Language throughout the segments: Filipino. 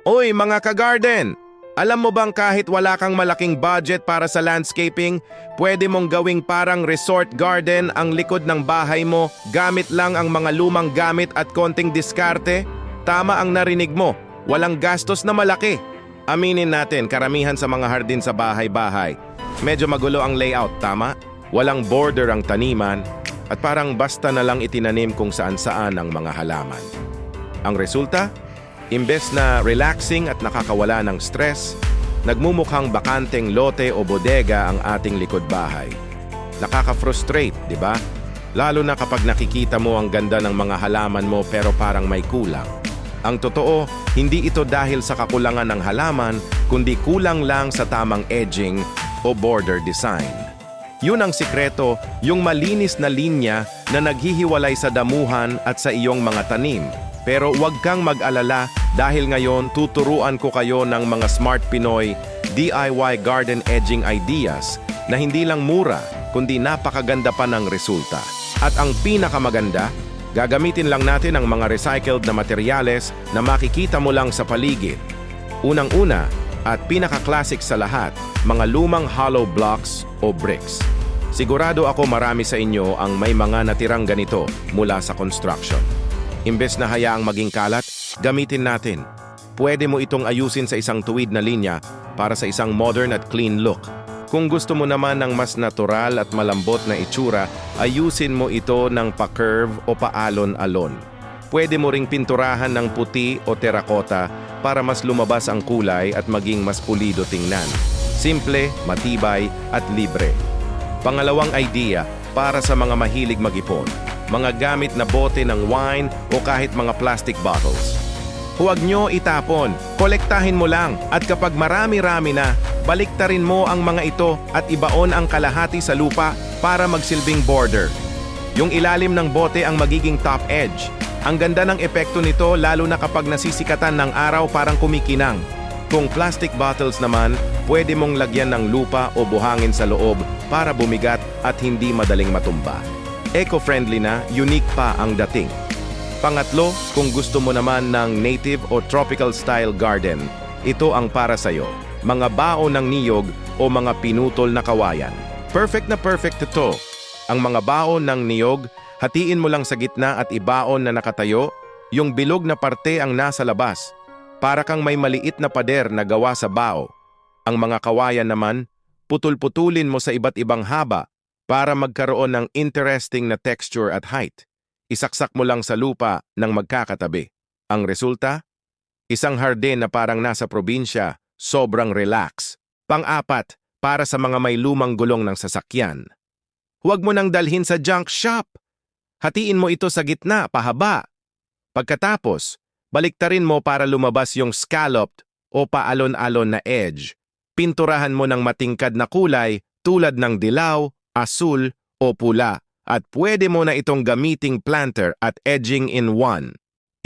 Oy mga ka-garden! Alam mo bang kahit wala kang malaking budget para sa landscaping, pwede mong gawing parang resort garden ang likod ng bahay mo gamit lang ang mga lumang gamit at konting diskarte? Tama ang narinig mo, walang gastos na malaki. Aminin natin, karamihan sa mga hardin sa bahay-bahay, medyo magulo ang layout, tama? Walang border ang taniman at parang basta na lang itinanim kung saan-saan ang mga halaman. Ang resulta? Imbes na relaxing at nakakawala ng stress, nagmumukhang bakanteng lote o bodega ang ating likod bahay. Nakaka-frustrate, di ba? Lalo na kapag nakikita mo ang ganda ng mga halaman mo pero parang may kulang. Ang totoo, hindi ito dahil sa kakulangan ng halaman, kundi kulang lang sa tamang edging o border design. Yun ang sikreto, yung malinis na linya na naghihiwalay sa damuhan at sa iyong mga tanim. Pero huwag kang mag-alala dahil ngayon tuturuan ko kayo ng mga Smart Pinoy DIY garden edging ideas na hindi lang mura kundi napakaganda pa ng resulta. At ang pinakamaganda, gagamitin lang natin ang mga recycled na materyales na makikita mo lang sa paligid. Unang-una at pinaka-classic sa lahat, mga lumang hollow blocks o bricks. Sigurado ako marami sa inyo ang may mga natirang ganito mula sa construction. Imbes na hayaang maging kalat, gamitin natin. Pwede mo itong ayusin sa isang tuwid na linya para sa isang modern at clean look. Kung gusto mo naman ng mas natural at malambot na itsura, ayusin mo ito ng pa-curve o paalon-alon. Pwede mo ring pinturahan ng puti o terracotta para mas lumabas ang kulay at maging mas pulido tingnan. Simple, matibay at libre. Pangalawang idea para sa mga mahilig mag-ipon. Mga gamit na bote ng wine o kahit mga plastic bottles. Huwag nyo itapon, kolektahin mo lang at kapag marami-rami na, baliktarin mo ang mga ito at ibaon ang kalahati sa lupa para magsilbing border. Yung ilalim ng bote ang magiging top edge. Ang ganda ng epekto nito lalo na kapag nasisikatan ng araw parang kumikinang. Kung plastic bottles naman, pwede mong lagyan ng lupa o buhangin sa loob para bumigat at hindi madaling matumba. Eco-friendly na, unique pa ang dating. Pangatlo, kung gusto mo naman ng native o tropical style garden, ito ang para sa'yo. Mga baon ng niyog o mga pinutol na kawayan. Perfect na perfect ito. Ang mga baon ng niyog, hatiin mo lang sa gitna at ibaon na nakatayo, yung bilog na parte ang nasa labas. Para kang may maliit na pader na gawa sa bao. Ang mga kawayan naman, putol-putulin mo sa iba't ibang haba, para magkaroon ng interesting na texture at height. Isaksak mo lang sa lupa ng magkakatabi. Ang resulta? Isang hardin na parang nasa probinsya, sobrang relax. Pang-apat, para sa mga may lumang gulong ng sasakyan. Huwag mo nang dalhin sa junk shop. Hatiin mo ito sa gitna, pahaba. Pagkatapos, baliktarin mo para lumabas yung scalloped o paalon-alon na edge. Pinturahan mo ng matingkad na kulay tulad ng dilaw, asul o pula at pwede mo na itong gamiting planter at edging in one.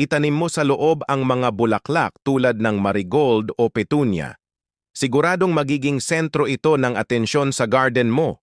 Itanim mo sa loob ang mga bulaklak tulad ng marigold o petunia. Siguradong magiging sentro ito ng atensyon sa garden mo.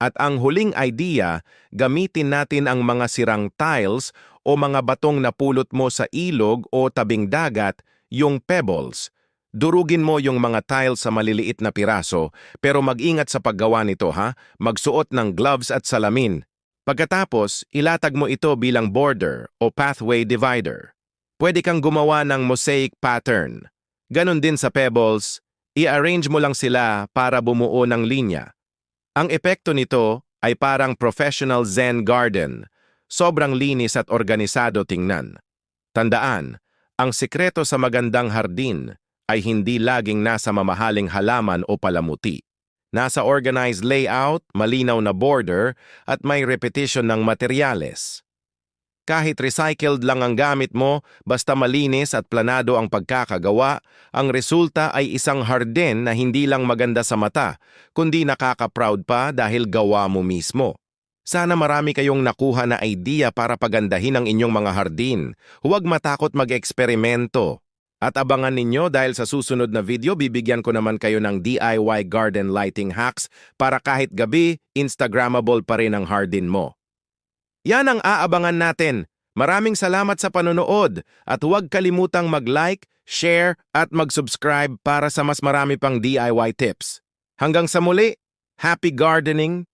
At ang huling idea, gamitin natin ang mga sirang tiles o mga batong napulot mo sa ilog o tabing dagat, yung pebbles. Durugin mo yung mga tiles sa maliliit na piraso, pero mag-ingat sa paggawa nito ha, magsuot ng gloves at salamin. Pagkatapos, ilatag mo ito bilang border o pathway divider. Pwede kang gumawa ng mosaic pattern. Ganon din sa pebbles, i-arrange mo lang sila para bumuo ng linya. Ang epekto nito ay parang professional zen garden, sobrang linis at organisado tingnan. Tandaan, ang sikreto sa magandang hardin ay hindi laging nasa mamahaling halaman o palamuti. Nasa organized layout, malinaw na border, at may repetition ng materyales. Kahit recycled lang ang gamit mo, basta malinis at planado ang pagkakagawa, ang resulta ay isang hardin na hindi lang maganda sa mata, kundi nakaka-proud pa dahil gawa mo mismo. Sana marami kayong nakuha na idea para pagandahin ang inyong mga hardin. Huwag matakot mag-eksperimento. At abangan ninyo dahil sa susunod na video, bibigyan ko naman kayo ng DIY garden lighting hacks para kahit gabi, Instagrammable pa rin ang hardin mo. Yan ang aabangan natin. Maraming salamat sa panonood at huwag kalimutang mag-like, share at mag-subscribe para sa mas marami pang DIY tips. Hanggang sa muli, happy gardening!